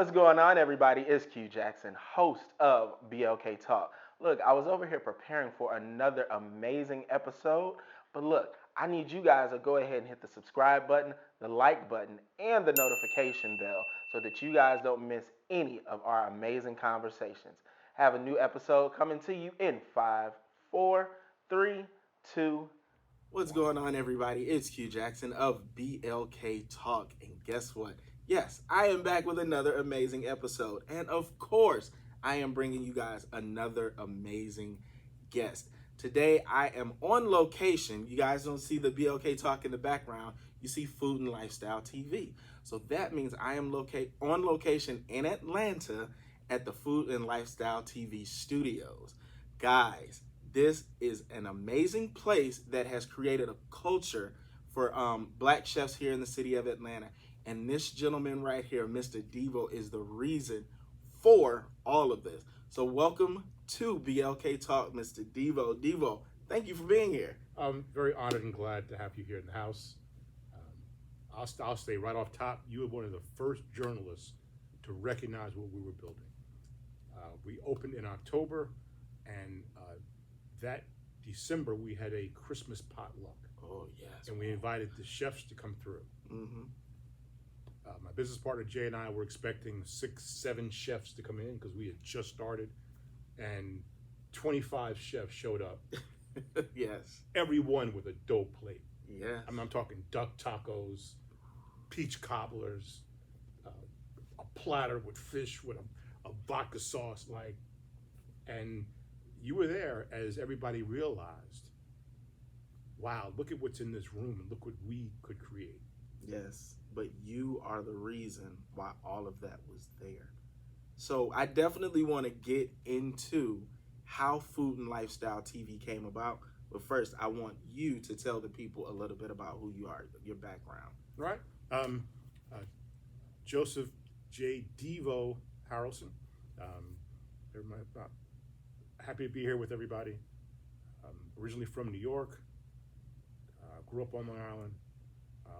What's going on, everybody? It's Q Jackson, host of BLK Talk. Look, I was over here preparing for another amazing episode, but look, I need you guys to go ahead and hit the subscribe button, the like button, and the notification bell so that you guys don't miss any of our amazing conversations. Have a new episode coming to you in 5, 4, 3, 2. What's going on, everybody? It's Q Jackson of BLK Talk. And guess what? Yes, I am back with another amazing episode. And of course, I am bringing you guys another amazing guest. Today, I am on location. You guys don't see the BLK Talk in the background. You see Food and Lifestyle TV. So that means I am on location in Atlanta at the Food and Lifestyle TV studios. Guys, this is an amazing place that has created a culture for black chefs here in the city of Atlanta. And this gentleman right here, Mr. Deevo, is the reason for all of this. So welcome to BLK Talk, Mr. Deevo. Deevo, thank you for being here. I'm very honored and glad to have you here in the house. I'll say right off top, you were one of the first journalists to recognize what we were building. We opened in October, and that December we had a Christmas potluck. Oh, yes. And we invited the chefs to come through. Mm-hmm. My business partner Jay and I were expecting 6, 7 chefs to come in because we had just started, and 25 chefs showed up. Yes. Everyone with a dope plate. Yes. I'm talking duck tacos, peach cobblers, a platter with fish with a vodka sauce, and you were there as everybody realized, wow, look at what's in this room and look what we could create. Yes, but you are the reason why all of that was there. So I definitely want to get into how Food and Lifestyle TV came about. But first, I want you to tell the people a little bit about who you are, your background. Right? Joseph J. Deevo Haralson. Happy to be here with everybody. Originally from New York, grew up on Long Island,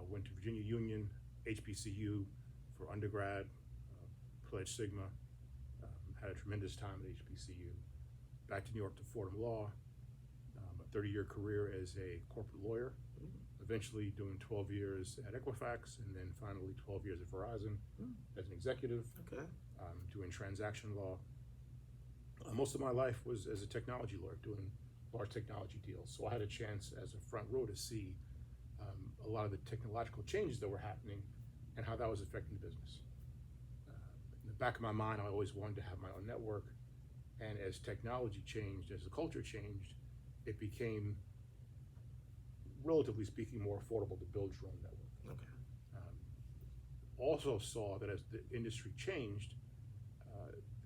went to Virginia Union, HBCU for undergrad, pledged Sigma, had a tremendous time at HBCU. Back to New York to Fordham Law, a 30-year career as a corporate lawyer, eventually doing 12 years at Equifax, and then finally 12 years at Verizon as an executive, Okay. doing transaction law. Most of my life was as a technology lawyer, doing large technology deals. So I had a chance as a front row to see a lot of the technological changes that were happening and how that was affecting the business. In the back of my mind, I always wanted to have my own network. And as technology changed, as the culture changed, it became, relatively speaking, more affordable to build your own network. Okay. Also saw that as the industry changed,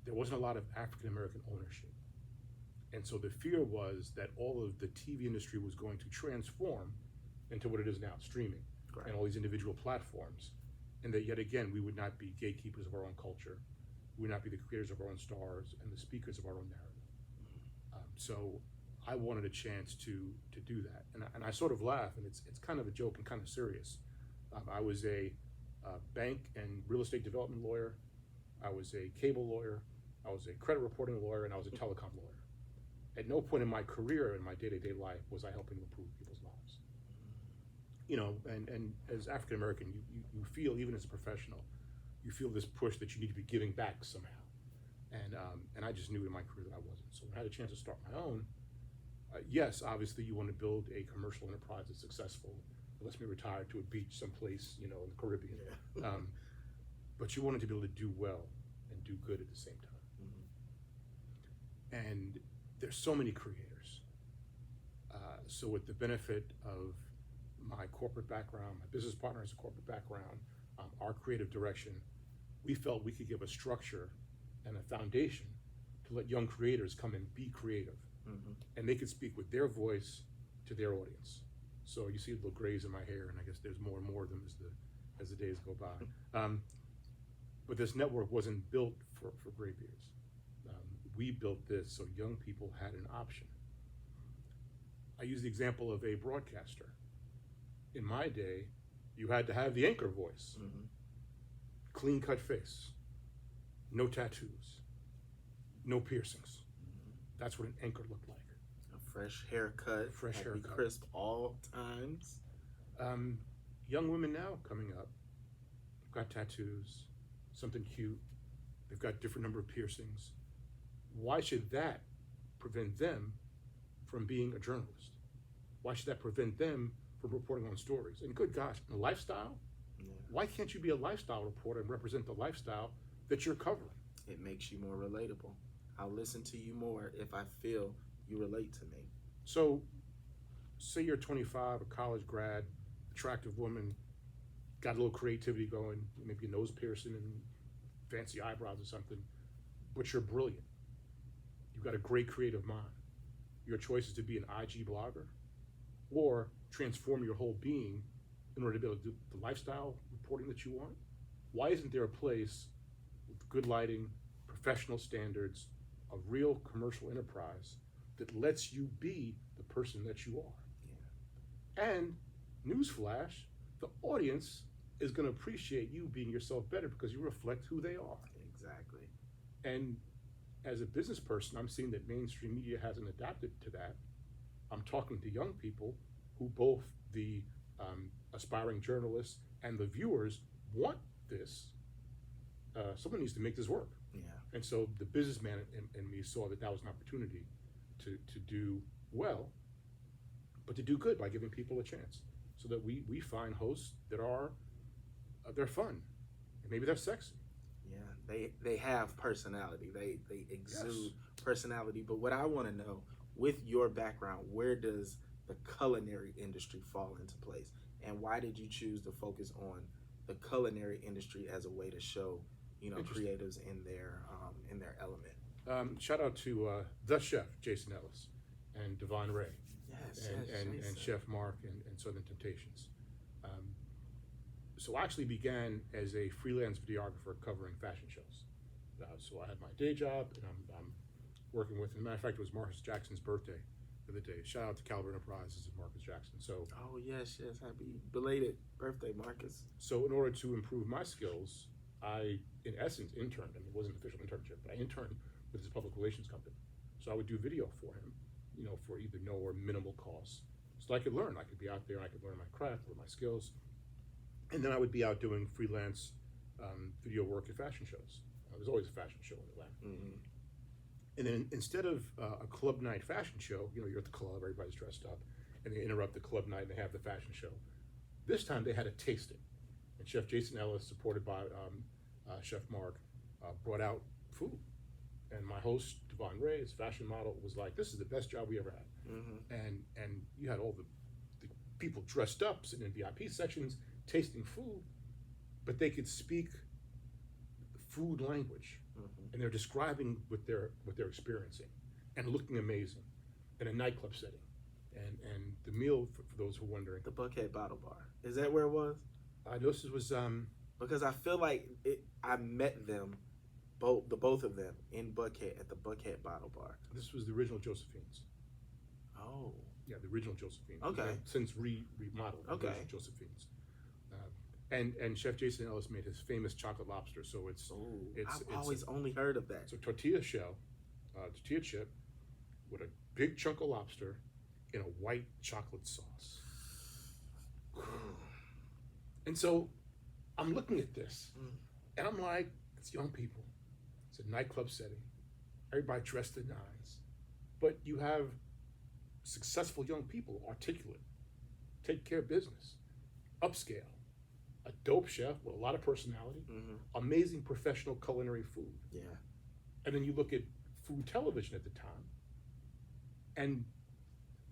there wasn't a lot of African American ownership. And so the fear was that all of the TV industry was going to transform into what it is now, streaming, Right. and all these individual platforms. And that yet again, we would not be gatekeepers of our own culture. We would not be the creators of our own stars and the speakers of our own narrative. So I wanted a chance to do that. And I sort of laugh, and it's kind of a joke and kind of serious. I was a bank and real estate development lawyer. I was a cable lawyer. I was a credit reporting lawyer, and I was a telecom lawyer. At no point in my career, in my day-to-day life, was I helping improve people's lives. You know, and as African American, you feel, even as a professional, you feel this push that you need to be giving back somehow. And I just knew in my career that I wasn't. So when I had a chance to start my own, yes, obviously you want to build a commercial enterprise that's successful. It lets me retire to a beach someplace, in the Caribbean. Yeah. But you wanted to be able to do well and do good at the same time. And there's so many creators. So with the benefit of my corporate background, my business partner has a corporate background, our creative direction, we felt we could give a structure and a foundation to let young creators come and be creative. And they could speak with their voice to their audience. So you see the little grays in my hair, and I guess there's more and more of them as the days go by. But this network wasn't built for gray beards. We built this so young people had an option. I use the example of a broadcaster. In my day, you had to have the anchor voice, clean cut face, no tattoos, no piercings. That's what an anchor looked like. A fresh haircut. Fresh had to be haircut. crisp all times. Young women now coming up, they've got tattoos, something cute. They've got different number of piercings. Why should that prevent them from being a journalist? Why should that prevent them from reporting on stories? And good gosh, a lifestyle? Yeah. Why can't you be a lifestyle reporter and represent the lifestyle that you're covering? It makes you more relatable. I'll listen to you more if I feel you relate to me. So, say you're 25, a college grad, attractive woman, got a little creativity going, maybe a nose piercing and fancy eyebrows or something, but you're brilliant. You've got a great creative mind. Your choice is to be an IG blogger or transform your whole being in order to be able to do the lifestyle reporting that you want. Why isn't there a place with good lighting, professional standards, a real commercial enterprise that lets you be the person that you are? Yeah. And newsflash, the audience is going to appreciate you being yourself better because you reflect who they are. Exactly. And as a business person, I'm seeing that mainstream media hasn't adapted to that. I'm talking to young people who both the aspiring journalists and the viewers want this. Someone needs to make this work. Yeah. And so the businessman in me saw that that was an opportunity to do well, but to do good by giving people a chance, so that we find hosts that are they're fun, and maybe they're sexy. Yeah, they have personality. They exude Yes. personality. But what I want to know, with your background, where does the culinary industry fall into place, and why did you choose to focus on the culinary industry as a way to show, creatives in their element? Shout out to the chef Jason Ellis and Devon Ray Yes, and Jason. Chef Mark and Southern Temptations. So I actually began as a freelance videographer covering fashion shows. So I had my day job, and I'm working with. As a matter of fact, it was Marcus Jackson's birthday the other day. Shout out to Caliber Enterprises and Marcus Jackson. So, Oh yes, happy belated birthday, Marcus. so in order to improve my skills, I, in essence, interned. I mean, it wasn't an official internship, but I interned with his public relations company. So I would do video for him, for either no or minimal costs, so I could learn. I could be out there, and I could learn my craft, learn my skills, and then I would be out doing freelance video work at fashion shows. There's always a fashion show in Atlanta. Mm-hmm. And then instead of a club night fashion show, you're at the club, everybody's dressed up, and they interrupt the club night and they have the fashion show. This time they had a tasting, and Chef Jason Ellis, supported by Chef Mark, brought out food. And my host, Devon Ray, his fashion model, was like, "This is the best job we ever had." Mm-hmm. And you had all the people dressed up, sitting in VIP sections, tasting food, but they could speak food language, Mm-hmm. and they're describing what they're experiencing, and looking amazing in a nightclub setting. And the meal, for those who are wondering, The Buckhead Bottle Bar. Is that where it was? I noticed it was Because I feel like I met them, both of them, in Buckhead at the Buckhead Bottle Bar. this was the original Josephine's. Oh. Yeah, the original Josephine's. Okay. Since remodeled. The Okay. original Josephine's. And Chef Jason Ellis made his famous chocolate lobster. So it's I've always only heard of that. it's a tortilla shell, tortilla chip, with a big chunk of lobster in a white chocolate sauce. And so I'm looking at this, and I'm like, it's young people. It's a nightclub setting. Everybody dressed to the nines. But you have successful young people, articulate, take care of business, upscale, a dope chef with a lot of personality, amazing professional culinary food. Yeah. And then you look at food television at the time, and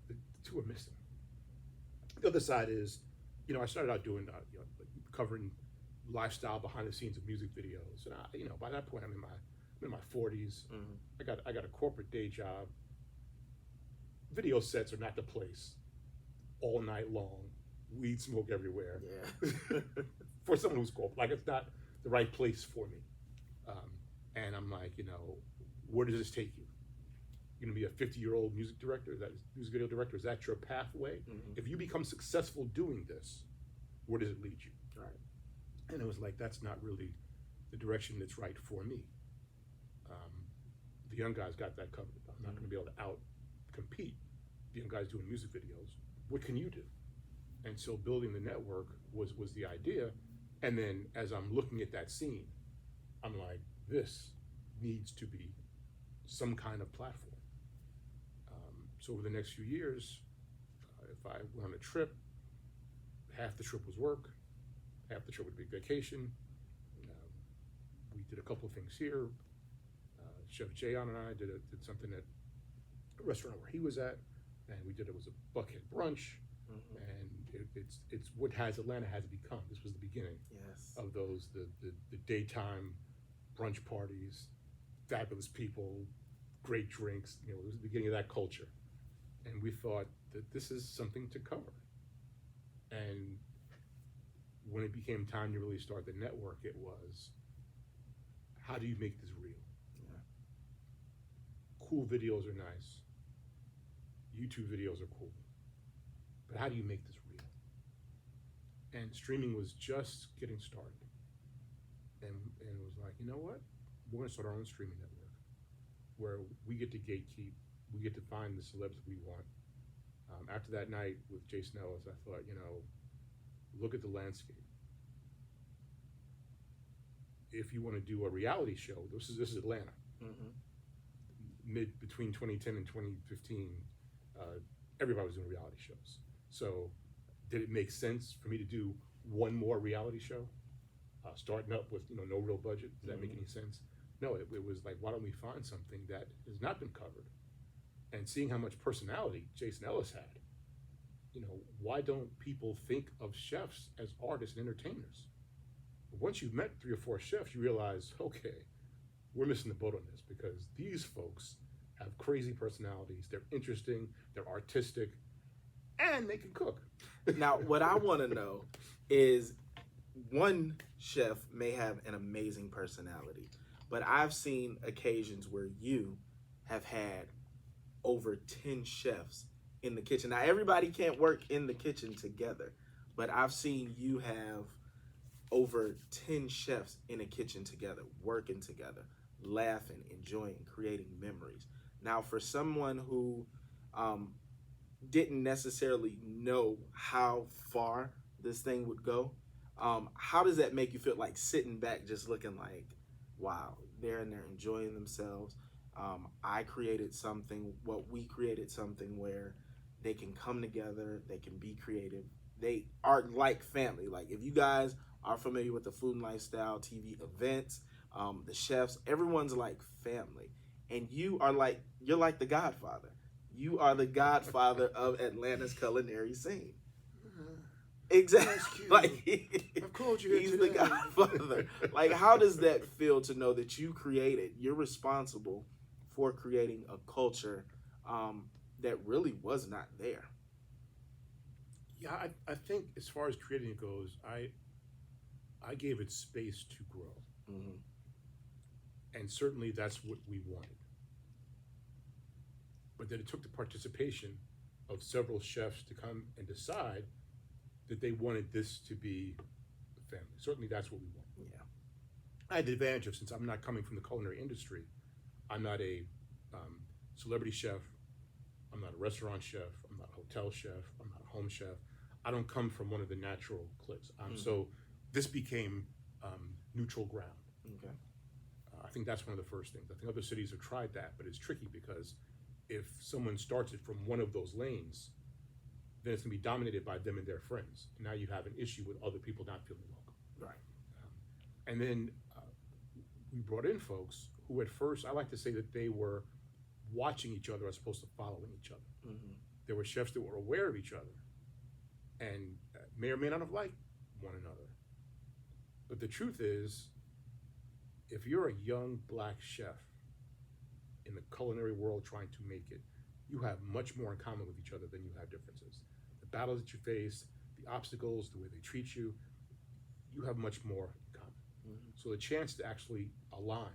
the two are missing. The other side is, I started out doing, covering lifestyle behind the scenes of music videos, and by that point I'm in my 40s. I got a corporate day job. Video sets are not the place. All night long, weed smoke everywhere. Yeah. For someone who's corporate, like, it's not the right place for me. And I'm like, where does this take you? You're gonna be a 50-year-old music director, music video director? Is that your pathway? If you become successful doing this, where does it lead you? Right. And it was like, that's not really the direction that's right for me. the young guys got that covered. I'm not going to be able to out compete the young guys doing music videos. What can you do? And so building the network was the idea. And then as I'm looking at that scene, I'm like, this needs to be some kind of platform. So over the next few years, if I went on a trip, half the trip was work, half the trip would be vacation. We did a couple of things here. Chef Jayon and I did something at a restaurant where he was at, and it was a buckhead brunch, and it's what Atlanta has become. This was the beginning of those the daytime brunch parties, fabulous people, great drinks. It was the beginning of that culture, and we thought that this is something to cover. And when it became time to really start the network, it was, how do you make this real? Cool videos are nice. YouTube videos are cool. But how do you make this real? And streaming was just getting started. And it was like, you know what? We're going to start our own streaming network where we get to gatekeep, we get to find the celebs we want. After that night with Jason Ellis, I thought, look at the landscape. If you want to do a reality show, this is Atlanta. Between 2010 and 2015, everybody was doing reality shows. So did it make sense for me to do one more reality show, starting up with no real budget? Does that make any sense? No, it was like, why don't we find something that has not been covered? And seeing how much personality Jason Ellis had, why don't people think of chefs as artists and entertainers? But once you've met 3 or 4 chefs, you realize, okay, we're missing the boat on this, because these folks have crazy personalities. They're interesting, they're artistic, and they can cook. Now, what I want to know is, one chef may have an amazing personality, but I've seen occasions where you have had over 10 chefs in the kitchen. Now, everybody can't work in the kitchen together, but I've seen you have over 10 chefs in a kitchen together, working together, laughing, enjoying, creating memories. Now, for someone who didn't necessarily know how far this thing would go, how does that make you feel, like sitting back just looking like, wow, they're in there enjoying themselves? We created something where they can come together, they can be creative. They are like family. Like, if you guys are familiar with the Food and Lifestyle TV events, the chefs, everyone's like family. And you're like the Godfather. You are the Godfather of Atlanta's culinary scene. Exactly. Like, I've called you here he's today. the Godfather. Like, how does that feel to know that you're responsible for creating a culture that really was not there? Yeah, I think as far as creating it goes, I gave it space to grow. And certainly that's what we wanted. But then it took the participation of several chefs to come and decide that they wanted this to be a family. Certainly that's what we want. Yeah. I had the advantage of, since I'm not coming from the culinary industry, I'm not a celebrity chef, I'm not a restaurant chef, I'm not a hotel chef, I'm not a home chef. I don't come from one of the natural cliques. So this became neutral ground. Okay. I think that's one of the first things. I think other cities have tried that, but it's tricky because if someone starts it from one of those lanes, then it's gonna be dominated by them and their friends. And now you have an issue with other people not feeling welcome. Right. And then we brought in folks who at first, I like to say that they were watching each other as opposed to following each other. There were chefs that were aware of each other and may or may not have liked one another. But the truth is, if you're a young Black chef in the culinary world trying to make it, you have much more in common with each other than you have differences. The battles that you face, the obstacles, the way they treat you, you have much more in common. So the chance to actually align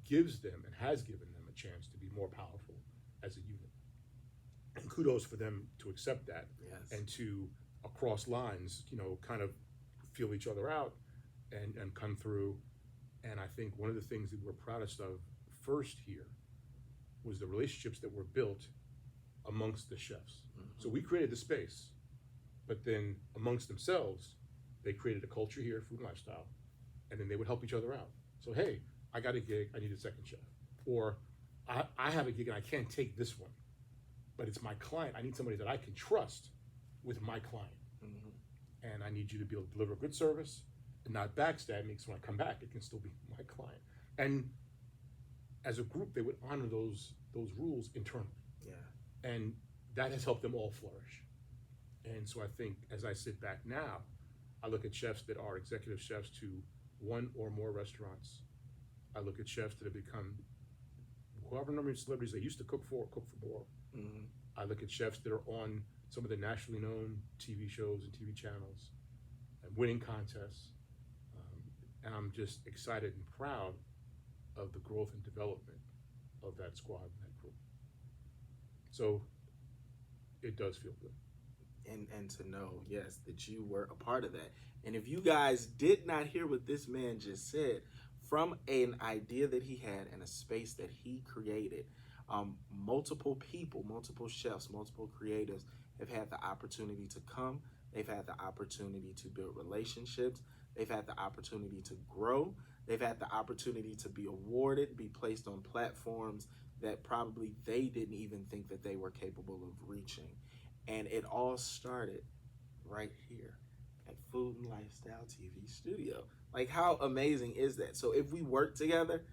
gives them and has given them a chance to be more powerful as a unit. And kudos for them to accept that. Yes. And to, across lines, kind of feel each other out and come through. And I think one of the things that we're proudest of first here was the relationships that were built amongst the chefs. So we created the space, but then amongst themselves, they created a culture here, food and lifestyle, and then they would help each other out. So, hey, I got a gig, I need a second chef. Or I have a gig and I can't take this one, but it's my client. I need somebody that I can trust with my client. And I need you to be able to deliver good service and not backstab me, so when I come back, it can still be my client. And as a group, they would honor those rules internally. Yeah. And that has helped them all flourish. And so I think as I sit back now, I look at chefs that are executive chefs to one or more restaurants. I look at chefs that have become however number of celebrities they used to cook for more. I look at chefs that are on some of the nationally known TV shows and TV channels and winning contests. And I'm just excited and proud of the growth and development of that squad and that group. So it does feel good. And to know, yes, that you were a part of that. And if you guys did not hear what this man just said, from an idea that he had and a space that he created, multiple people, multiple chefs, multiple creatives have had the opportunity to come. They've had the opportunity to build relationships. They've had the opportunity to grow. They've had the opportunity to be awarded, be placed on platforms that probably they didn't even think that they were capable of reaching. And it all started right here at Food and Lifestyle TV Studio. Like, how amazing is that? So if we work together,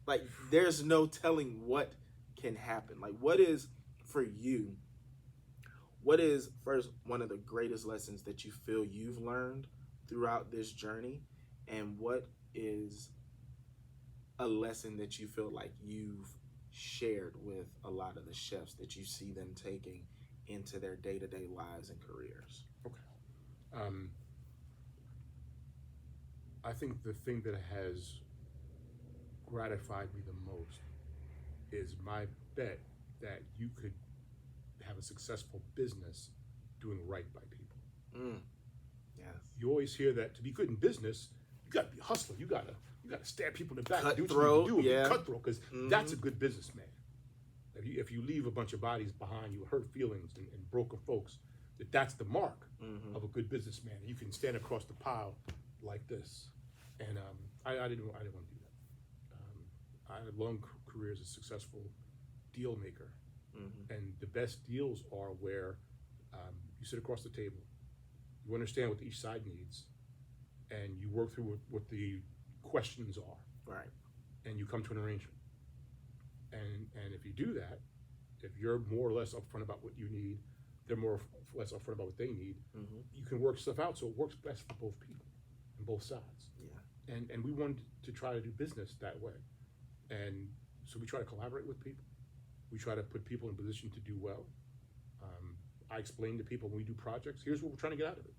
like, there's no telling what can happen. Like, what is, for you, what is, first, one of the greatest lessons that you feel you've learned throughout this journey? And what is a lesson that you feel like you've shared with a lot of the chefs that you see them taking into their day-to-day lives and careers? Okay. I think the thing that has gratified me the most is my bet that you could have a successful business doing right by people. Yes. You always hear that to be good in business, you got to be a hustler. You got to stab people in the back, do what Cutthroat, you need to do, yeah. be cutthroat, because that's a good businessman. If you leave a bunch of bodies behind you, hurt feelings and broken folks, that's the mark of a good businessman. You can stand across the pile like this, and I didn't want to do that. I had a long career as a successful deal maker, and the best deals are where you sit across the table, you understand what each side needs, and you work through what the questions are, Right. and you come to an arrangement. And if you do that, if you're more or less upfront about what you need, they're more or less upfront about what they need, you can work stuff out so it works best for both people and both sides. Yeah. And we wanted to try to do business that way. And so we try to collaborate with people. We try to put people in a position to do well. I explain to people when we do projects, here's what we're trying to get out of it.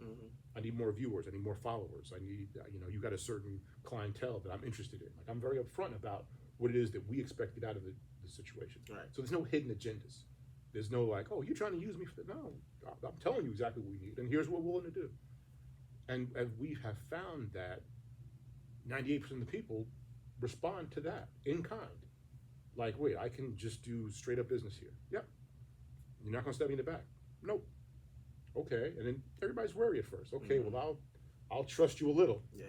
I need more viewers, I need more followers, I need, you got a certain clientele that I'm interested in. Like, I'm very upfront about what it is that we expected out of the situation. Right. So there's no hidden agendas. There's no like, oh, you're trying to use me for that. No, I'm telling you exactly what we need, and here's what we're willing to do. And we have found that 98% of the people respond to that in kind. Like, wait, I can just do straight up business here. Yep. You're not gonna stab me in the back. Nope. Okay. And then everybody's wary at first. Okay, well, I'll trust you a little. Yeah.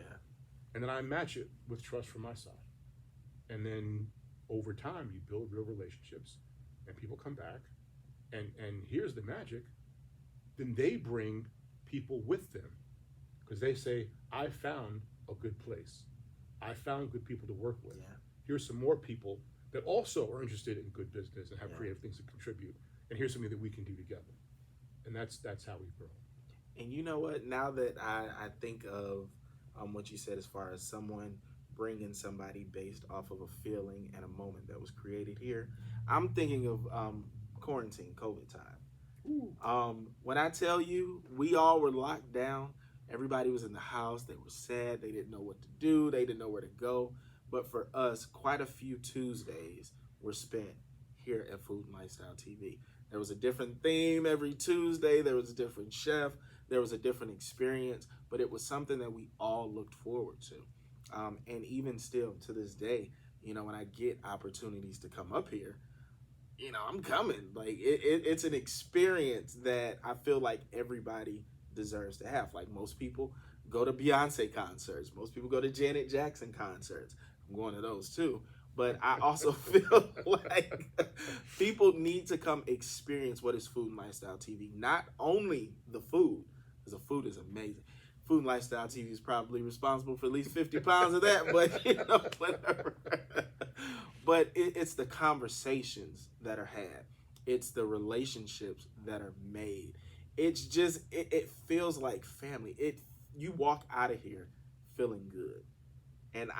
And then I match it with trust from my side. And then over time, you build real relationships, and people come back. And here's the magic. Then they bring people with them, because they say, I found a good place. I found good people to work with. Yeah. Here's some more people that also are interested in good business and have creative things to contribute. And here's something that we can do together. And that's how we grow. And you know what? Now that I think of what you said as far as someone bringing somebody based off of a feeling and a moment that was created here, I'm thinking of quarantine, COVID time. When I tell you, we all were locked down. Everybody was in the house. They were sad. They didn't know what to do. They didn't know where to go. But for us, quite a few Tuesdays were spent here at Food and Lifestyle TV. There was a different theme every Tuesday. There was a different chef. There was a different experience. But it was something that we all looked forward to. And even still, to this day, when I get opportunities to come up here, I'm coming. Like it's an experience that I feel like everybody deserves to have. Like most people go to Beyonce concerts, most people go to Janet Jackson concerts. I'm going to those too. But I also feel like people need to come experience what is Food and Lifestyle TV. Not only the food, because the food is amazing. Food and Lifestyle TV is probably responsible for at least 50 pounds of that, but whatever. But it's the conversations that are had. It's the relationships that are made. It's just it feels like family. You walk out of here feeling good, and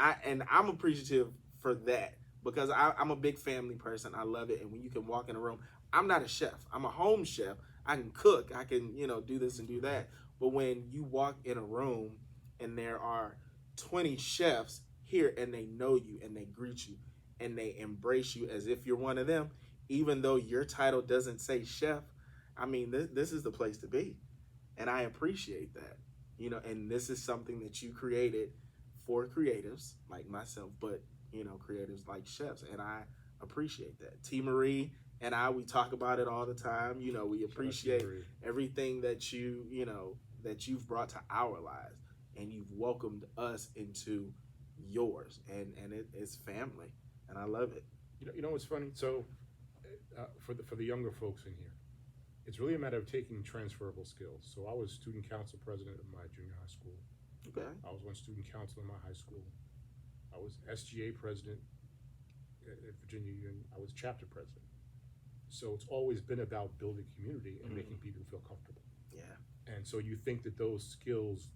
I'm appreciative for that because I'm a big family person. I love it, and when you can walk in a room, I'm not a chef. I'm a home chef. I can cook. I can do this and do that. But when you walk in a room and there are 20 chefs here and they know you and they greet you and they embrace you as if you're one of them, even though your title doesn't say chef, I mean, this is the place to be. And I appreciate that. And this is something that you created for creatives like myself, but, creatives like chefs. And I appreciate that. T. Marie and we talk about it all the time. We appreciate everything that that you've brought to our lives, and you've welcomed us into yours, and it's family, and I love it. You know what's funny? So, for the younger folks in here, it's really a matter of taking transferable skills. So I was student council president of my junior high school. Okay. I was one student council in my high school. I was SGA president at Virginia Union. I was chapter president. So it's always been about building community and making people feel comfortable. Yeah. And so you think that those skills,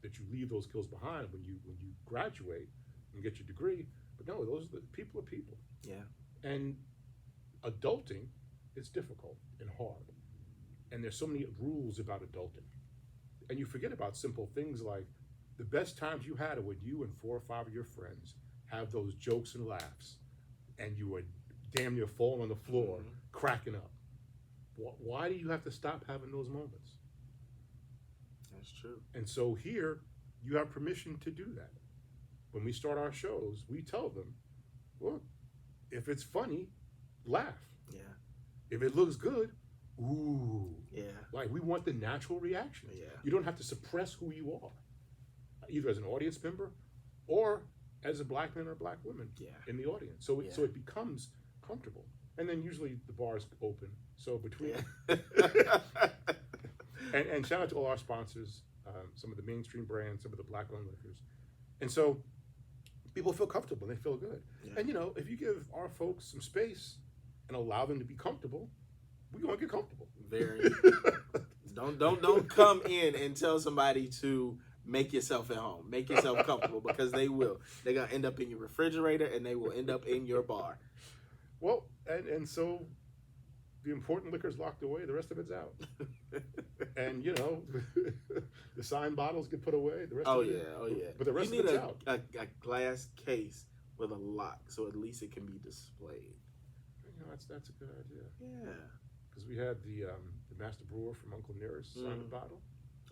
that you leave those skills behind when you graduate and get your degree, but no, those are people are people. Yeah. And adulting is difficult and hard. And there's so many rules about adulting. And you forget about simple things like the best times you had are when you and 4 or 5 of your friends have those jokes and laughs, and you are damn near falling on the floor, cracking up. Why do you have to stop having those moments? That's true. And so here, you have permission to do that. When we start our shows, we tell them, look, if it's funny, laugh. Yeah. If it looks good, ooh. Yeah. Like, we want the natural reaction. Yeah. You don't have to suppress who you are, either as an audience member or as a black man or black woman in the audience. So it becomes comfortable. And then usually the bar's open. So between and shout out to all our sponsors, some of the mainstream brands, some of the black-owned liquors. And so people feel comfortable and they feel good. Yeah. And if you give our folks some space and allow them to be comfortable, we're gonna get comfortable. Very. Don't come in and tell somebody to make yourself at home. Make yourself comfortable, because they will. They're gonna end up in your refrigerator and they will end up in your bar. Well, and so the important liquor's locked away, the rest of it's out. And the signed bottles get put away, the rest of it. Oh yeah. But the rest of it's out. A glass case with a lock, so at least it can be displayed. That's a good idea. Yeah. Because we had the master brewer from Uncle Nearest sign the bottle.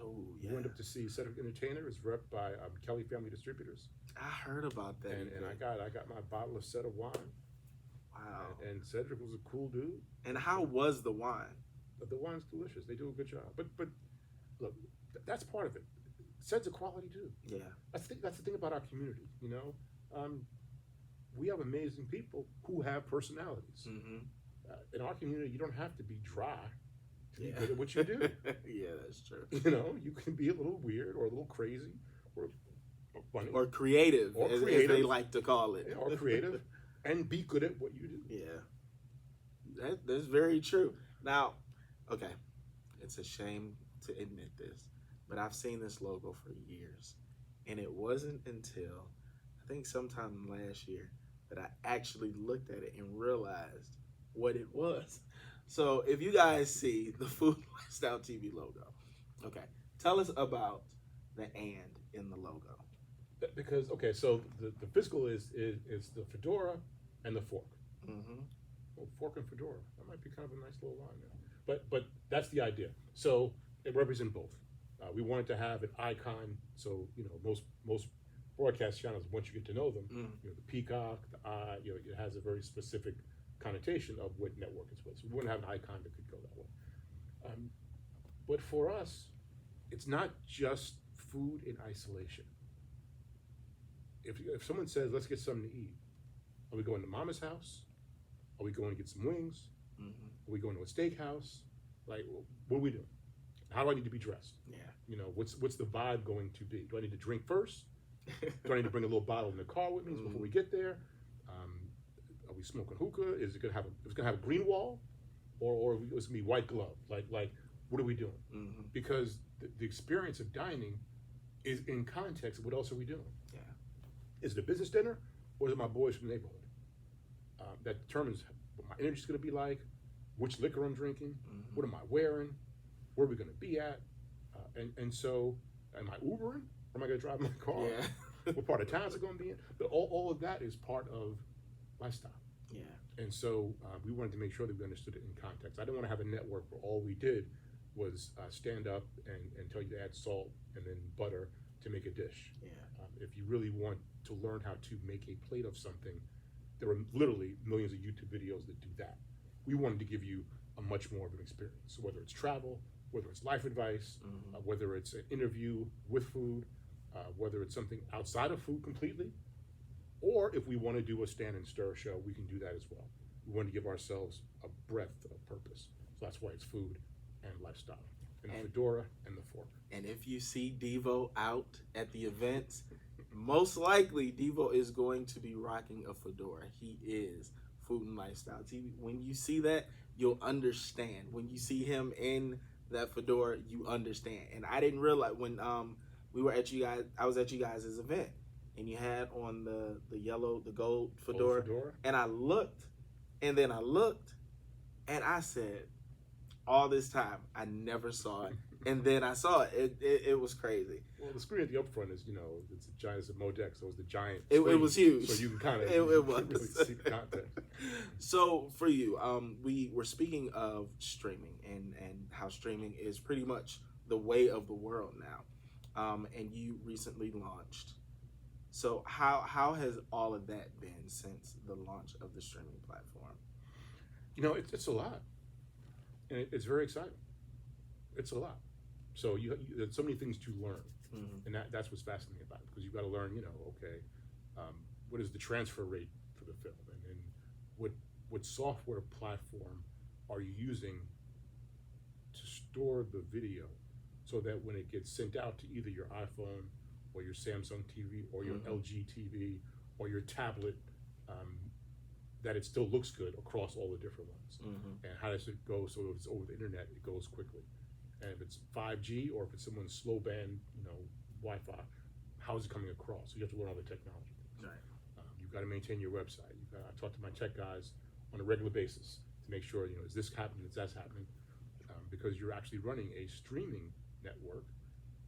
Oh yeah. We went up to see Cedric Entertainer, is rep by Kelly Family Distributors. I heard about that. And I got my bottle of Set of wine. Wow. And Cedric was a cool dude. And how was the wine? The wine's delicious. They do a good job. But look, that's part of it. Ced's a quality dude. Yeah. That's the thing about our community. We have amazing people who have personalities. Mm-hmm. In our community, you don't have to be dry to be good at what you do. Yeah, that's true. You can be a little weird or a little crazy or funny. Or creative, as they like to call it. Or creative, and be good at what you do. Yeah. That's very true. Now, okay, it's a shame to admit this, but I've seen this logo for years. And it wasn't until, I think sometime last year, that I actually looked at it and realized what it was. So if you guys see the Food Lifestyle TV logo, okay, tell us about the "and" in the logo. Because so the physical is the fedora and the fork. Mm-hmm. Well, fork and fedora, that might be kind of a nice little line there. But that's the idea. So it represents both. We wanted to have an icon, so most broadcast channels, once you get to know them, Mm. the Peacock, the Eye, it has a very specific connotation of what network it's with. So we wouldn't have an icon that could go that way. But for us, it's not just food in isolation. If someone says, let's get something to eat, are we going to mama's house? Are we going to get some wings? Mm-hmm. Are we going to a steakhouse? Like, what are we doing? How do I need to be dressed? Yeah. What's the vibe going to be? Do I need to drink first? Do I need to bring a little bottle in the car with me before we get there? Are we smoking hookah? Is it gonna have a green wall, or is it gonna be white glove? Like what are we doing? Mm-hmm. Because the experience of dining is in context of what else are we doing? Yeah. Is it a business dinner, or is it my boys from the neighborhood? That determines what my energy is going to be like, which liquor I'm drinking, what am I wearing, where are we going to be at, and so am I Ubering, or am I going to drive my car? Yeah. What part of town is it going to be in? But all of that is part of lifestyle. Yeah. And so we wanted to make sure that we understood it in context. I didn't want to have a network where all we did was stand up and tell you to add salt and then butter to make a dish. Yeah. If you really want to learn how to make a plate of something, there are literally millions of YouTube videos that do that. We wanted to give you a much more of an experience. So whether it's travel, whether it's life advice, whether it's an interview with food, whether it's something outside of food completely, or if we want to do a stand and stir show, we can do that as well. We want to give ourselves a breadth of purpose. So that's why it's food and lifestyle, and the fedora and the fork. And if you see Deevo out at the events, most likely Deevo is going to be rocking a fedora. He is food and lifestyle TV. When you see that, you'll understand. When you see him in that fedora, you understand. And I didn't realize when we were at you guys, I was at you guys' event, and you had on the gold fedora, and I looked, and then I looked, and I said, all this time I never saw it, and then I saw it. It was crazy. Well, the screen at the upfront is, it's a giant, it's a Modex, so it's the giant. It was huge. So you can kind of it was. really see the context. So for you, we were speaking of streaming and how streaming is pretty much the way of the world now, and you recently launched. So how has all of that been since the launch of the streaming platform? It's a lot, and it's very exciting. It's a lot. So there's so many things to learn, and that's what's fascinating about it, because you've got to learn. What is the transfer rate for the film, and what software platform are you using to store the video, so that when it gets sent out to either your iPhone or your Samsung TV or your LG TV or your tablet, that it still looks good across all the different ones. And how does it go so if it's over the internet, it goes quickly? And if it's 5G or if it's someone's slow band, Wi-Fi, how is it coming across? So you have to learn all the technology things. Right. You've got to maintain your website. I talk to my tech guys on a regular basis to make sure, is this happening, is that happening? Because you're actually running a streaming network,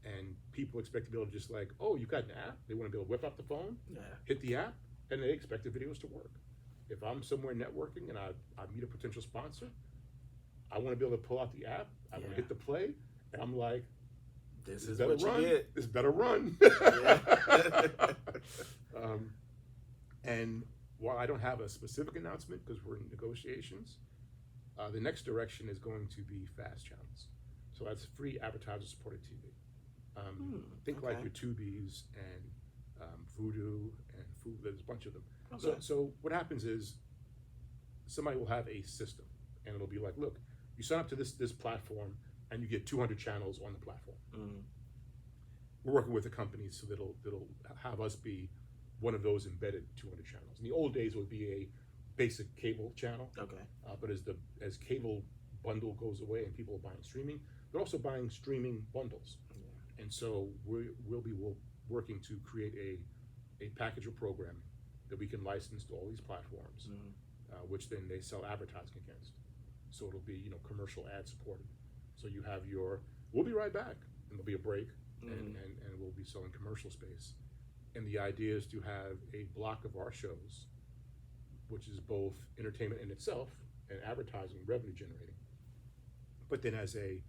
and people expect to be able to just you've got an app. They want to be able to whip up the phone, hit the app, and they expect the videos to work. If I'm somewhere networking and I meet a potential sponsor, I want to be able to pull out the app. I want to hit the play, and I'm like, this is what you get. This better run. And while I don't have a specific announcement because we're in negotiations, the next direction is going to be fast channels. So that's free advertiser-supported TV. Think like your Tubies and Vudu and Food. There's a bunch of them. Okay. So what happens is somebody will have a system, and it'll be like, look, you sign up to this platform, and you get 200 channels on the platform. We're working with a company so that'll have us be one of those embedded 200 channels. In the old days, it would be a basic cable channel. Okay. But as cable bundle goes away and people are buying streaming, they're also buying streaming bundles. And so we'll be working to create a package of programming that we can license to all these platforms, which then they sell advertising against. So it'll be commercial ad supported. So you have we'll be right back, and there'll be a break, and we'll be selling commercial space. And the idea is to have a block of our shows, which is both entertainment in itself and advertising revenue generating, but then as a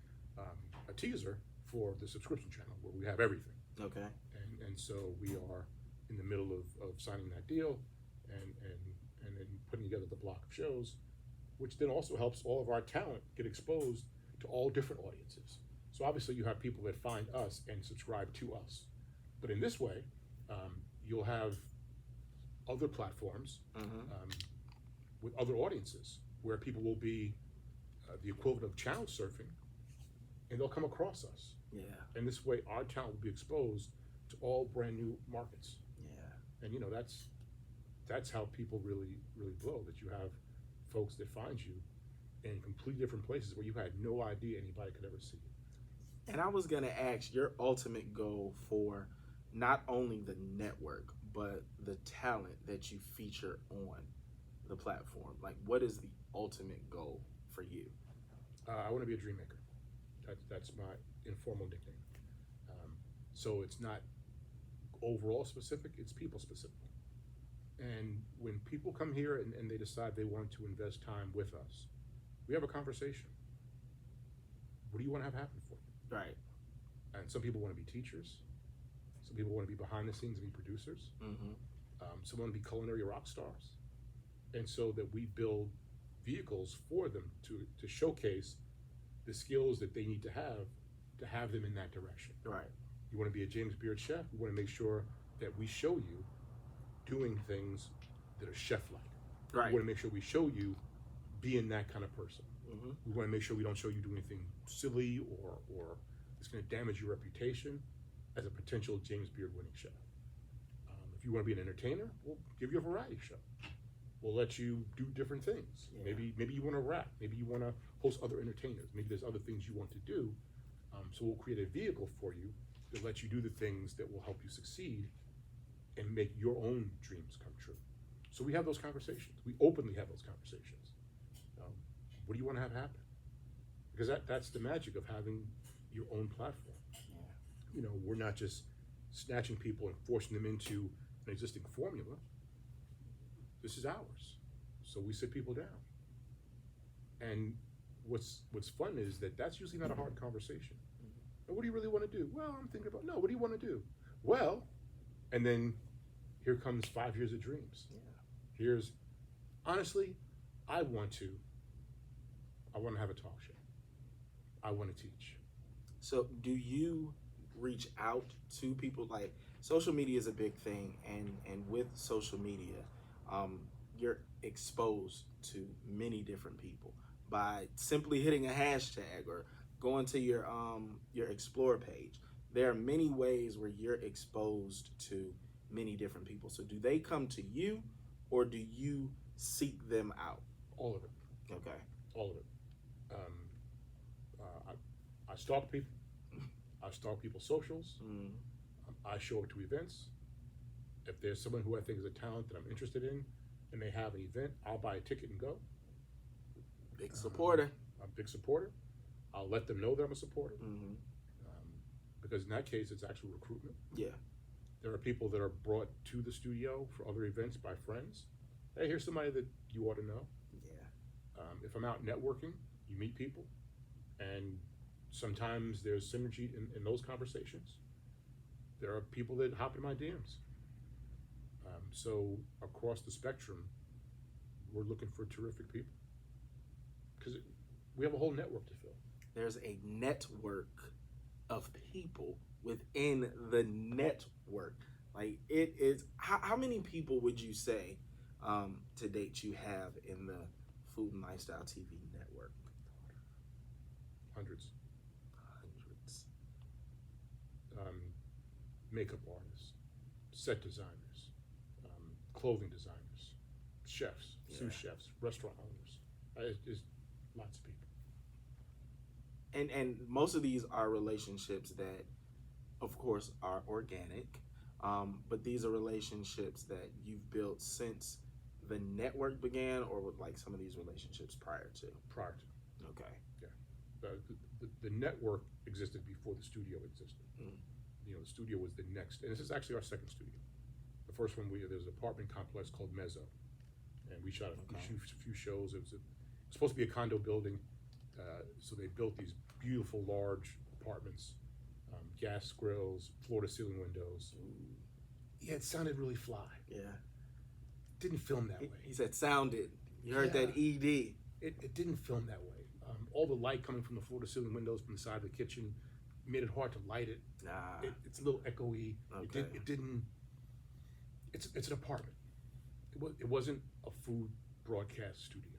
teaser for the subscription channel where we have everything. Okay. And so we are in the middle of signing that deal and then putting together the block of shows, which then also helps all of our talent get exposed to all different audiences. So obviously you have people that find us and subscribe to us. But in this way, you'll have other platforms with other audiences where people will be the equivalent of channel surfing, and they'll come across us. Yeah. And this way, our talent will be exposed to all brand new markets. Yeah. And you know that's how people really blow. That you have folks that find you in completely different places where you had no idea anybody could ever see you. And I was gonna ask your ultimate goal for not only the network but the talent that you feature on the platform. Like, what is the ultimate goal for you? I want to be a dream maker. That's my informal nickname. So it's not overall specific, it's people specific. And when people come here and they decide they want to invest time with us, we have a conversation. What do you want to have happen for you? Right. And some people want to be teachers. Some people want to be behind the scenes and be producers. Some want to be culinary rock stars. And so that we build vehicles for them to showcase the skills that they need to have them in that direction. Right. You want to be a James Beard chef, we want to make sure that we show you doing things that are chef-like. Right. We want to make sure we show you being that kind of person. We want to make sure we don't show you doing anything silly or it's going to damage your reputation as a potential James Beard winning chef. If you want to be an entertainer, we'll give you a variety show. We'll let you do different things. Yeah. Maybe you want to rap. Maybe you want to host other entertainers. Maybe there's other things you want to do. So we'll create a vehicle for you that lets you do the things that will help you succeed and make your own dreams come true. So we have those conversations. We openly have those conversations. What do you want to have happen? Because that's the magic of having your own platform. Yeah. You know, we're not just snatching people and forcing them into an existing formula. This is ours. So we sit people down. And what's fun is that's usually not a hard conversation. What do you really want to do? Well, I'm thinking about, no, what do you want to do? Well, and then here comes 5 years of dreams. Yeah. Honestly, I want to have a talk show. I want to teach. So do you reach out to people? Like, social media is a big thing, and with social media, you're exposed to many different people by simply hitting a hashtag or going to your explore page. There are many ways where you're exposed to many different people. So do they come to you, or do you seek them out? All of it. Okay. All of it. I stalk people. I stalk people's socials. I show up to events. If there's someone who I think is a talent that I'm interested in and they have an event, I'll buy a ticket and go. Big supporter. I'm a big supporter. I'll let them know that I'm a supporter. Because in that case, it's actual recruitment. Yeah. There are people that are brought to the studio for other events by friends. Hey, here's somebody that you ought to know. Yeah. If I'm out networking, you meet people, and sometimes there's synergy in those conversations. There are people that hop in my DMs. So across the spectrum, we're looking for terrific people because we have a whole network to fill. There's a network of people within the network. Like, it is, how many people would you say to date you have in the Food and Lifestyle TV network? Hundreds. Makeup artists, set designers, clothing designers, chefs, sous chefs, restaurant owners. There's lots of people. And most of these are relationships that, of course, are organic, but these are relationships that you've built since the network began, or with like some of these relationships prior to? Okay. Yeah. The network existed before the studio existed. You know, the studio was the next, and this is actually our second studio. The first one, there's an apartment complex called Mezzo, and we shot a few shows. It was supposed to be a condo building, so they built these beautiful large apartments, gas grills, floor-to-ceiling windows, Yeah, it sounded really fly. Yeah. Didn't film that way. He said sounded. You heard that ED. It didn't film that way. All the light coming from the floor to ceiling windows from the side of the kitchen made it hard to light it. It's a little echoey. Okay. It didn't. It's an apartment. It wasn't a food broadcast studio.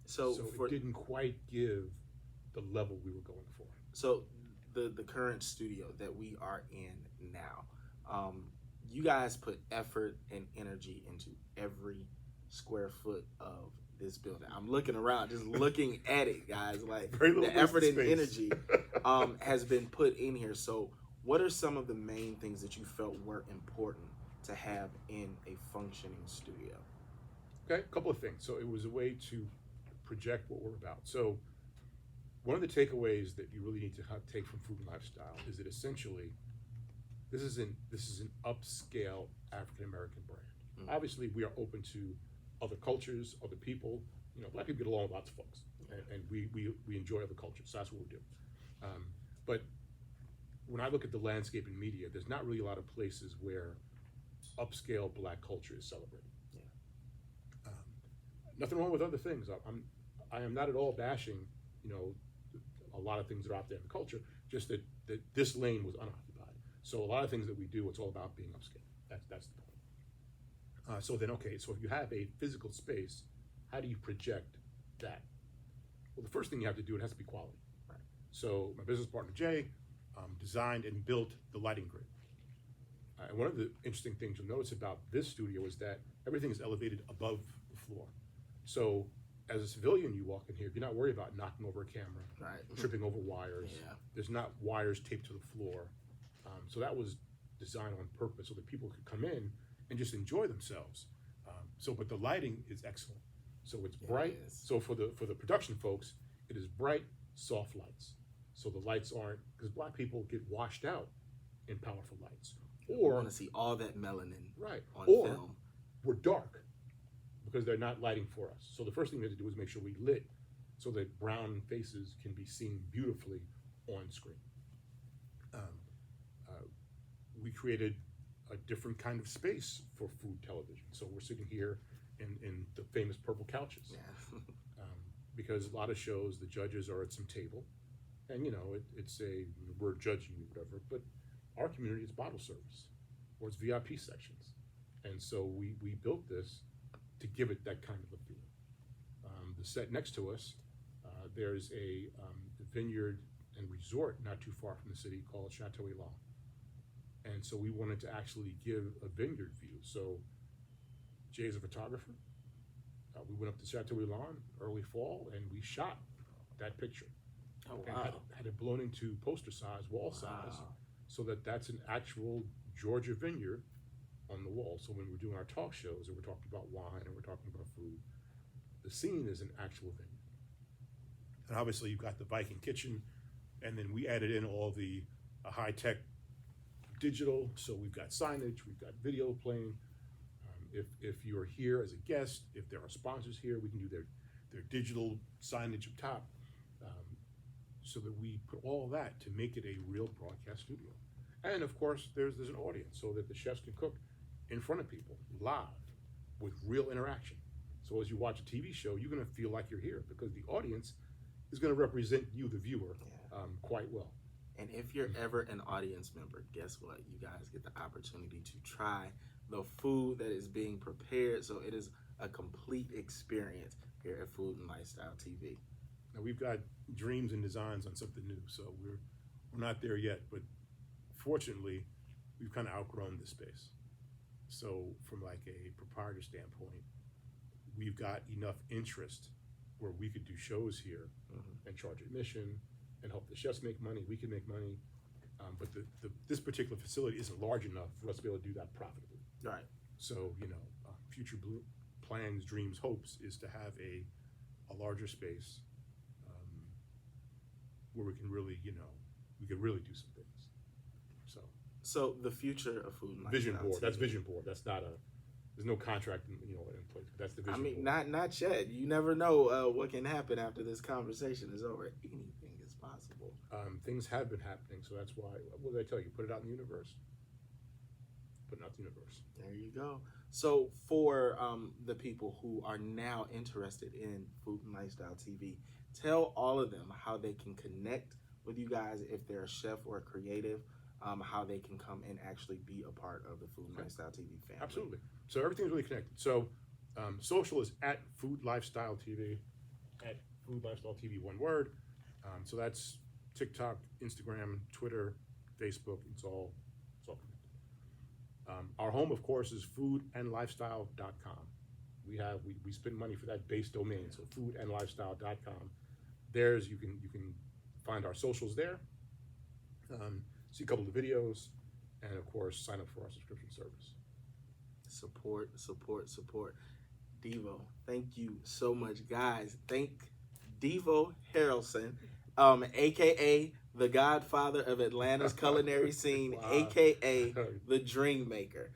So it didn't quite give the level we were going for. So the current studio that we are in now, you guys put effort and energy into every square foot of this building. I'm looking around, just looking at it, guys. Like the effort and energy has been put in here. So what are some of the main things that you felt were important to have in a functioning studio? Okay, a couple of things. So it was a way to project what we're about. So one of the takeaways that you really need to take from Food and Lifestyle is that essentially this is an upscale African American brand. Mm-hmm. Obviously, we are open to other cultures, other people. You know, Black people get along with lots of folks, and we enjoy other cultures. So that's what we do. But when I look at the landscape in media, there's not really a lot of places where upscale Black culture is celebrated. Yeah. Nothing wrong with other things. I am not at all bashing, you know, a lot of things that are out there in the culture. Just that this lane was unoccupied. So a lot of things that we do, it's all about being upscale. That's the point. So if you have a physical space, how do you project that? Well, the first thing you have to do, it has to be quality. Right. So my business partner Jay designed and built the lighting grid. And one of the interesting things you'll notice about this studio is that everything is elevated above the floor. So as a civilian, you walk in here, you're not worried about knocking over a camera, right, tripping over wires. Yeah. There's not wires taped to the floor. So that was designed on purpose so that people could come in and just enjoy themselves. But the lighting is excellent. So it's bright. So for the production folks, it is bright, soft lights. So the lights aren't, because Black people get washed out in powerful lights. Or I want to see all that melanin on film. We're dark because they're not lighting for us. So the first thing we have to do is make sure we lit so that brown faces can be seen beautifully on screen. We created a different kind of space for food television. So we're sitting here in the famous purple couches. Yeah. Because a lot of shows, the judges are at some table, and you know, we're judging you, whatever, but our community is bottle service, or it's VIP sections. And so we built this to give it that kind of a feel. The set next to us, there's a vineyard and resort not too far from the city called Chateau Elan. And so we wanted to actually give a vineyard view. So Jay's a photographer. We went up to Chateau Elan early fall and we shot that picture. Oh, wow. And had it blown into poster size, wall size, so that's an actual Georgia vineyard on the wall. So when we're doing our talk shows and we're talking about wine and we're talking about food, the scene is an actual vineyard. And obviously you've got the Viking kitchen, and then we added in all the high-tech digital. So we've got signage, we've got video playing. If you're here as a guest, if there are sponsors here, we can do their digital signage up top, so that we put all that to make it a real broadcast studio. And of course, there's an audience so that the chefs can cook in front of people live with real interaction. So as you watch a TV show, you're going to feel like you're here because the audience is going to represent you, the viewer, quite well. And if you're ever an audience member, guess what? You guys get the opportunity to try the food that is being prepared. So it is a complete experience here at Food and Lifestyle TV. Now we've got dreams and designs on something new, so we're not there yet, but fortunately, we've kind of outgrown this space. So from like a proprietor standpoint, we've got enough interest where we could do shows here and charge admission and help the chefs make money. We can make money, but this particular facility isn't large enough for us to be able to do that profitably. Right. So future plans, dreams, hopes is to have a larger space where we can really, do some things. So the future of Food and Lifestyle vision board. TV. That's vision board. That's not there's no contract, in place. That's the vision board. I mean, not yet. You never know what can happen after this conversation is over. Anything is possible. Things have been happening, so that's why. What did I tell you? Put it out in the universe. putting out the universe. There you go. So for the people who are now interested in Food and Lifestyle TV, tell all of them how they can connect with you guys if they're a chef or a creative, how they can come and actually be a part of the Food and Lifestyle TV family. Absolutely. So everything's really connected. So social is at Food Lifestyle TV, at Food Lifestyle TV, one word. So that's TikTok, Instagram, Twitter, Facebook. It's all connected. Our home, of course, is foodandlifestyle.com. We spend money for that base domain. So foodandlifestyle.com. There's you can find our socials there. See a couple of videos, and of course, sign up for our subscription service. Support. Deevo, thank you so much, guys. Thank Deevo Haralson, aka the godfather of Atlanta's culinary scene, Wow. aka the Dream Maker,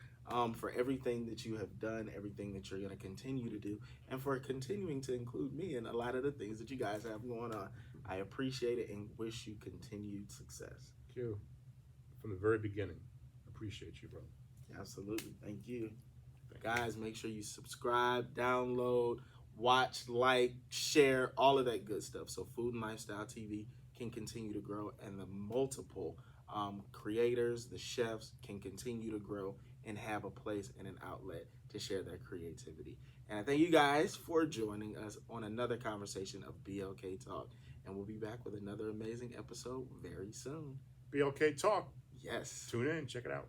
for everything that you have done, everything that you're going to continue to do, and for continuing to include me in a lot of the things that you guys have going on. I appreciate it and wish you continued success. Thank you. From the very beginning, appreciate you, brother. Absolutely. Thank you. Guys, make sure you subscribe, download, watch, like, share, all of that good stuff. So Food and Lifestyle TV can continue to grow, and the multiple creators, the chefs, can continue to grow and have a place and an outlet to share their creativity. And I thank you guys for joining us on another conversation of BLK Talk. And we'll be back with another amazing episode very soon. BLK Talk. Yes. Tune in, check it out.